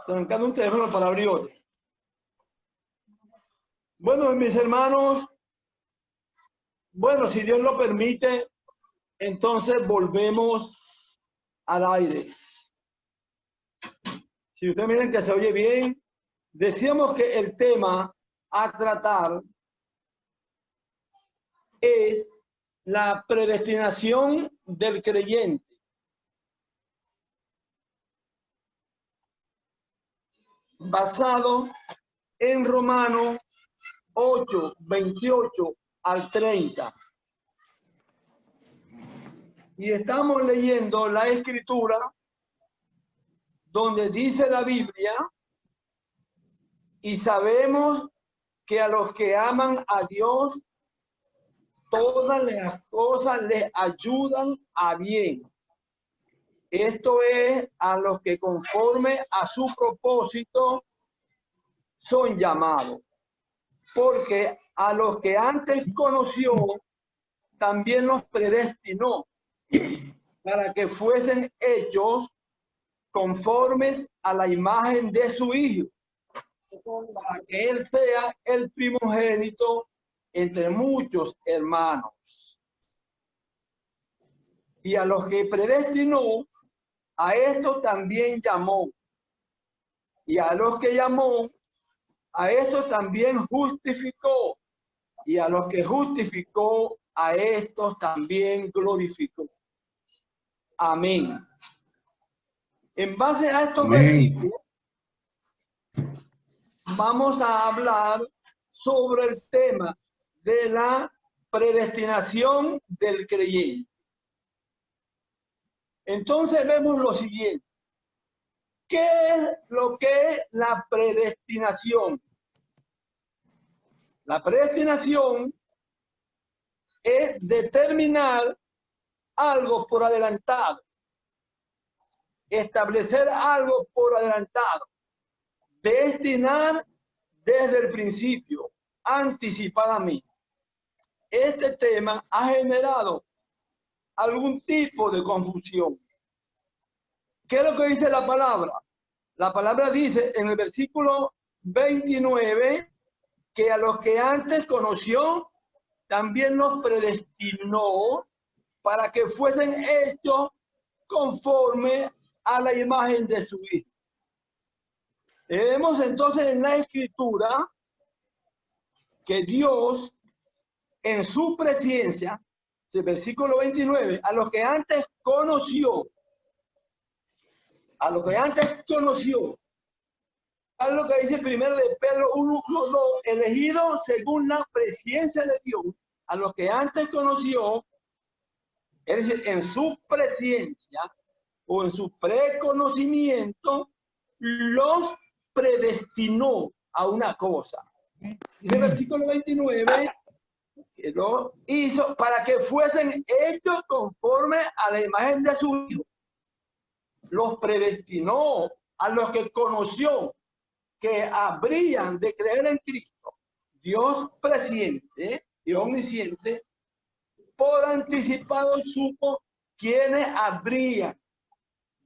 Trancando un teléfono para abrir otro. Bueno, mis hermanos, bueno, si Dios lo permite, entonces volvemos al aire. Si ustedes miran que se oye bien, decíamos que el tema a tratar es la predestinación del creyente. Basado en Romanos 8, 28 al 30. Y estamos leyendo la escritura donde dice la Biblia, y sabemos que a los que aman a Dios, todas las cosas les ayudan a bien. Esto es a los que conforme a su propósito son llamados. Porque a los que antes conoció, también los predestinó para que fuesen hechos conformes a la imagen de su Hijo, para que Él sea el primogénito entre muchos hermanos. Y a los que predestinó, a estos también llamó. Y a los que llamó, a estos también justificó. Y a los que justificó, a estos también glorificó. Amén. En base a estos versículos, vamos a hablar sobre el tema de la predestinación del creyente. Entonces vemos lo siguiente. ¿Qué es lo que es la predestinación? La predestinación es determinar algo por adelantado, establecer algo por adelantado, destinar desde el principio, anticipadamente. Este tema ha generado algún tipo de confusión. ¿Qué es lo que dice la palabra? La palabra dice en el versículo 29 que a los que antes conoció, también los predestinó para que fuesen hechos conforme a la imagen de su Hijo. Vemos entonces en la Escritura que Dios, en su presencia, el versículo 29, a los que antes conoció, a lo que antes conoció, a lo que dice primero de Pedro 1:2, elegido según la presencia de Dios, a los que antes conoció, es decir, en su presencia o en su preconocimiento, los predestinó a una cosa. Dice el versículo 29, que lo hizo para que fuesen hechos conforme a la imagen de su Hijo. Los predestinó a los que conoció que habrían de creer en Cristo. Dios presciente y omnisciente, por anticipado supo quiénes habrían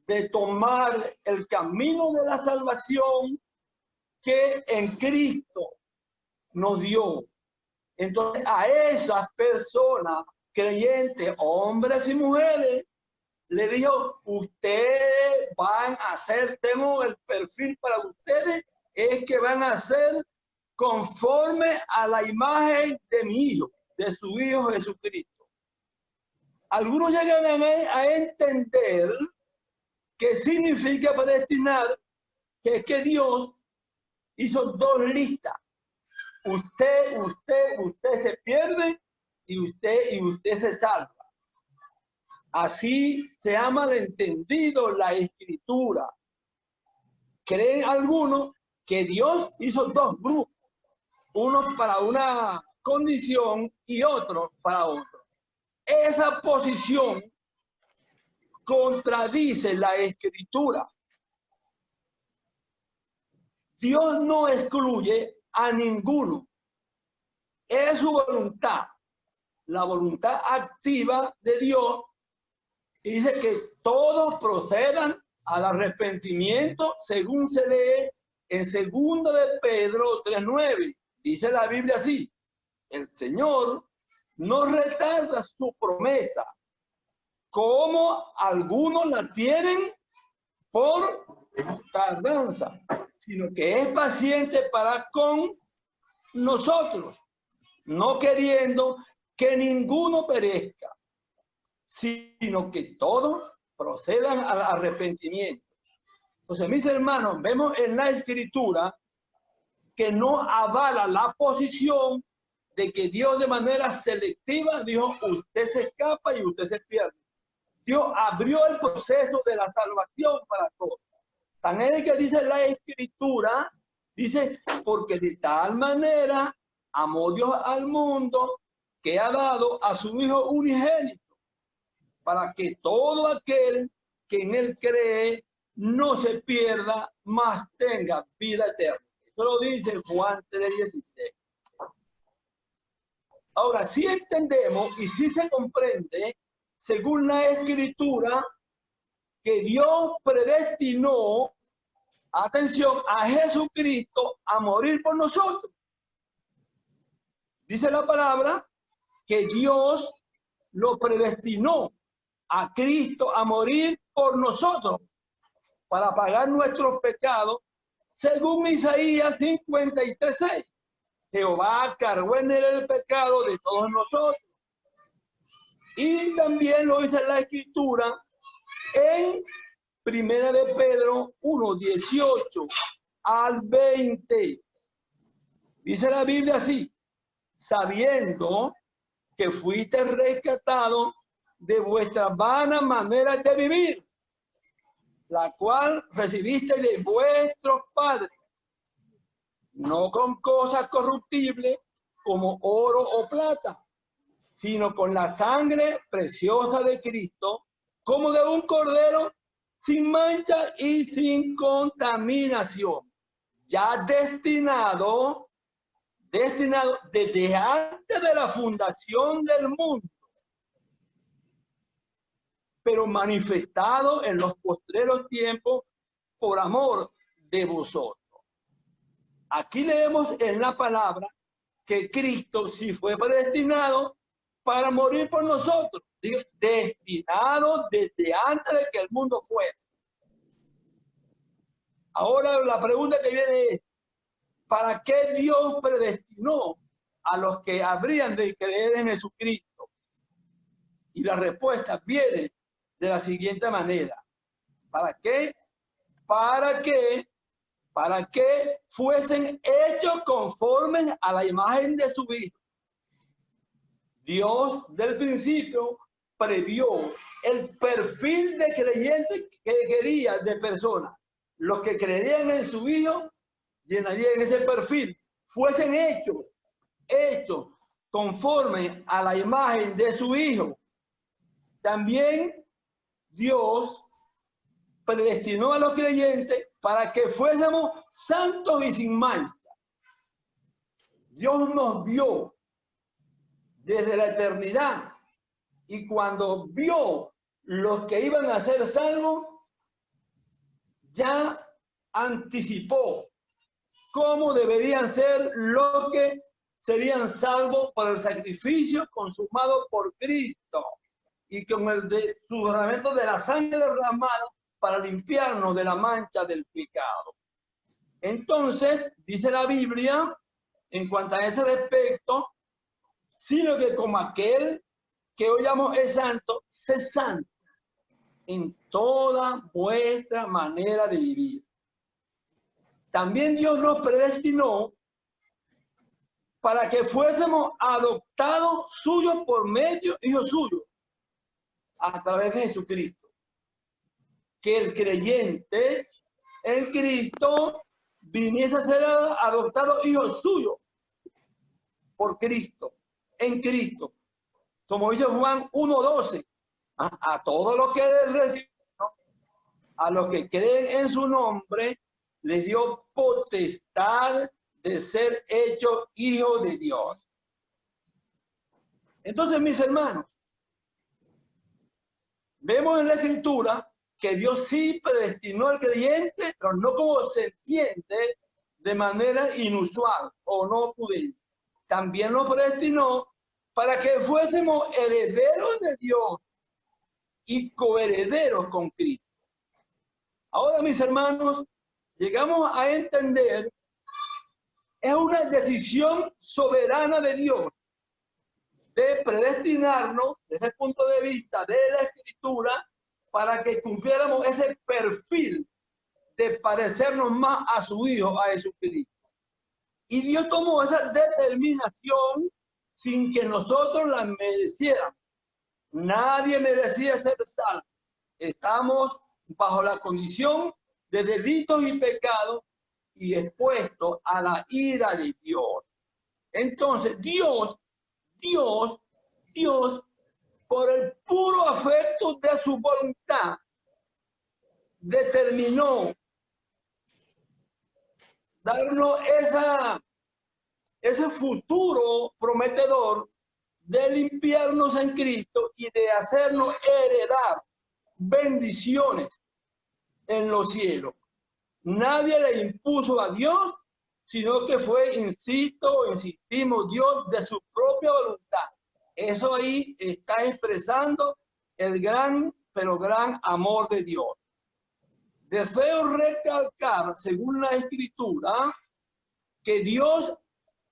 de tomar el camino de la salvación que en Cristo nos dio. Entonces a esas personas creyentes, hombres y mujeres, le dijo, ustedes van a hacer, tengo el perfil para ustedes, es que van a ser conforme a la imagen de mi Hijo, de su Hijo Jesucristo. Algunos llegan a entender qué significa predestinar, que es que Dios hizo dos listas. Usted se pierde y usted se salva. Así se ha malentendido la Escritura. Creen algunos que Dios hizo dos grupos, uno para una condición y otro para otro. Esa posición contradice la Escritura. Dios no excluye a ninguno. Es su voluntad, la voluntad activa de Dios. Y dice que todos procedan al arrepentimiento, según se lee en 2 de Pedro 3:9. Dice la Biblia así: el Señor no retarda su promesa, como algunos la tienen por tardanza, sino que es paciente para con nosotros, no queriendo que ninguno perezca, sino que todos procedan al arrepentimiento. Entonces, mis hermanos, vemos en la Escritura que no avala la posición de que Dios de manera selectiva dijo: usted se escapa y usted se pierde. Dios abrió el proceso de la salvación para todos. Tan es que dice la Escritura, dice: porque de tal manera amó Dios al mundo que ha dado a su Hijo unigénito, para que todo aquel que en él cree no se pierda, mas tenga vida eterna. Eso lo dice Juan 3:16. Ahora, si entendemos y si se comprende, según la Escritura, que Dios predestinó, atención, a Jesucristo a morir por nosotros. Dice la palabra que Dios lo predestinó a Cristo a morir por nosotros para pagar nuestros pecados, según Isaías 53:6. Jehová cargó en él el pecado de todos nosotros. Y también lo dice la Escritura en 1 de Pedro 1:18 al 20. Dice la Biblia así: sabiendo que fuiste rescatado de vuestra vana manera de vivir, la cual recibiste de vuestros padres, no con cosas corruptibles como oro o plata, sino con la sangre preciosa de Cristo, como de un cordero sin mancha y sin contaminación, ya destinado desde antes de la fundación del mundo, pero manifestado en los postreros tiempos por amor de vosotros. Aquí leemos en la palabra que Cristo sí fue predestinado para morir por nosotros, destinado desde antes de que el mundo fuese. Ahora la pregunta que viene es: ¿para qué Dios predestinó a los que habrían de creer en Jesucristo? Y la respuesta viene de la siguiente manera: ¿para qué? Para que fuesen hechos conformes a la imagen de su Hijo. Dios del principio previó el perfil de creyentes que quería de personas. Los que creerían en su Hijo llenarían ese perfil, fuesen hechos conforme a la imagen de su Hijo. También Dios predestinó a los creyentes para que fuésemos santos y sin mancha. Dios nos vio desde la eternidad, y cuando vio los que iban a ser salvos, ya anticipó cómo deberían ser los que serían salvos por el sacrificio consumado por Cristo y con el derramamiento de la sangre derramada para limpiarnos de la mancha del pecado. Entonces, dice la Biblia, en cuanto a ese respecto, sino que como aquel que hoy llamo es santo, sé santo en toda vuestra manera de vivir. También Dios nos predestinó para que fuésemos adoptados suyos por medio, hijos suyos, a través de Jesucristo. Que el creyente en Cristo viniese a ser adoptado hijo suyo por Cristo, en Cristo. Como dice Juan 1:12, a todos los que reciben, a los que creen en su nombre, les dio potestad de ser hechos hijos de Dios. Entonces, mis hermanos, vemos en la Escritura que Dios sí predestinó al creyente, pero no como se entiende de manera inusual o no prudente. También lo predestinó para que fuésemos herederos de Dios y coherederos con Cristo. Ahora, mis hermanos, llegamos a entender, es una decisión soberana de Dios de predestinarnos desde el punto de vista de la Escritura para que cumpliéramos ese perfil de parecernos más a su Hijo, a Jesucristo. Y Dios tomó esa determinación sin que nosotros la mereciéramos. Nadie merecía ser salvo. Estamos bajo la condición de delitos y pecados y expuestos a la ira de Dios. Entonces, Dios, por el puro afecto de su voluntad, determinó darnos ese futuro prometedor de limpiarnos en Cristo y de hacernos heredar bendiciones en los cielos. Nadie le impuso a Dios, sino que fue, insistimos, Dios de su propia voluntad. Eso ahí está expresando el gran, pero gran amor de Dios. Deseo recalcar, según la Escritura, que Dios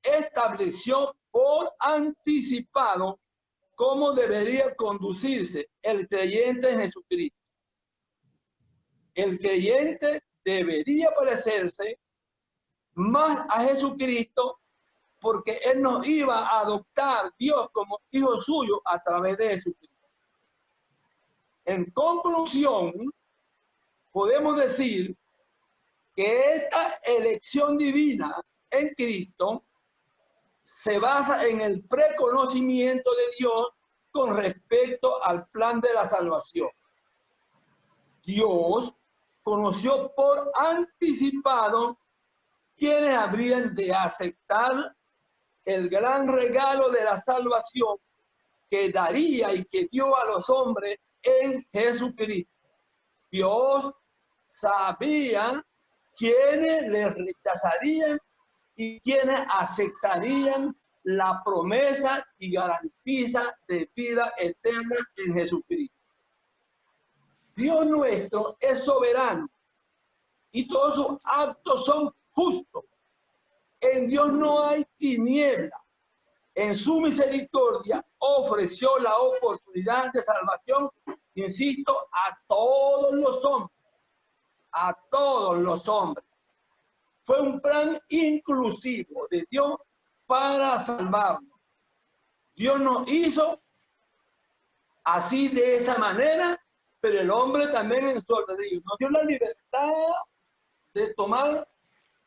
estableció por anticipado cómo debería conducirse el creyente en Jesucristo. El creyente debería parecerse más a Jesucristo porque Él nos iba a adoptar Dios como hijo suyo a través de Jesucristo. En conclusión, podemos decir que esta elección divina en Cristo se basa en el preconocimiento de Dios con respecto al plan de la salvación. Dios conoció por anticipado quienes habrían de aceptar el gran regalo de la salvación que daría y que dio a los hombres en Jesucristo. Dios sabía quiénes le rechazarían y quienes aceptarían la promesa y garantiza de vida eterna en Jesucristo. Dios nuestro es soberano y todos sus actos son justos. En Dios no hay tiniebla. En su misericordia ofreció la oportunidad de salvación, insisto, a todos los hombres. A todos los hombres. Fue un plan inclusivo de Dios para salvarnos. Dios nos hizo así de esa manera, pero el hombre también en su albedrío. Nos dio la libertad de tomar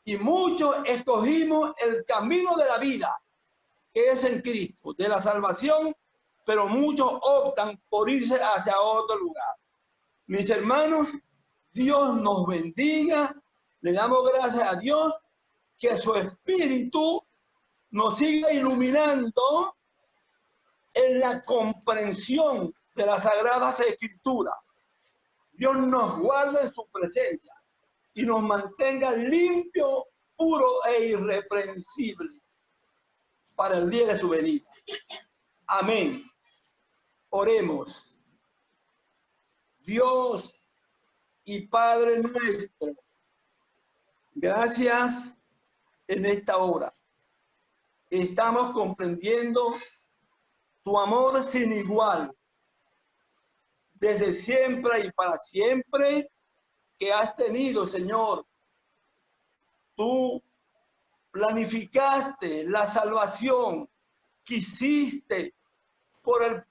y muchos escogimos el camino de la vida, que es en Cristo, de la salvación, pero muchos optan por irse hacia otro lugar. Mis hermanos, Dios nos bendiga. Le damos gracias a Dios que su Espíritu nos siga iluminando en la comprensión de las Sagradas Escrituras. Dios nos guarde en su presencia y nos mantenga limpio, puro e irreprensible para el día de su venida. Amén. Oremos. Dios y Padre nuestro, gracias en esta hora. Estamos comprendiendo tu amor sin igual, desde siempre y para siempre, que has tenido, Señor. Tú planificaste la salvación, quisiste por el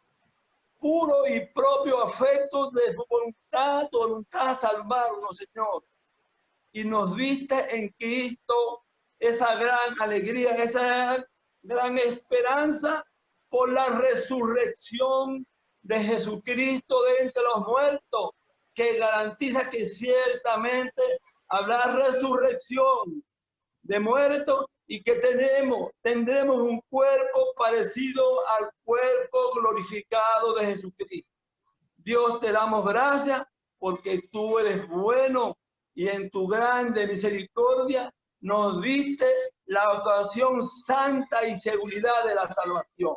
puro y propio afecto de su voluntad, tu voluntad salvarnos, Señor. Y nos diste en Cristo esa gran alegría, esa gran esperanza por la resurrección de Jesucristo de entre los muertos, que garantiza que ciertamente habrá resurrección de muertos y que tendremos un cuerpo parecido al cuerpo glorificado de Jesucristo. Dios, te damos gracias porque tú eres bueno y en tu grande misericordia nos diste la ocasión santa y seguridad de la salvación.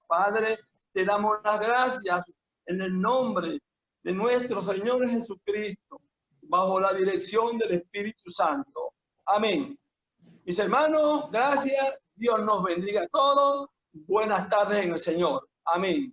Padre, te damos las gracias en el nombre de nuestro Señor Jesucristo, bajo la dirección del Espíritu Santo. Amén. Mis hermanos, gracias. Dios nos bendiga a todos. Buenas tardes en el Señor. Amén.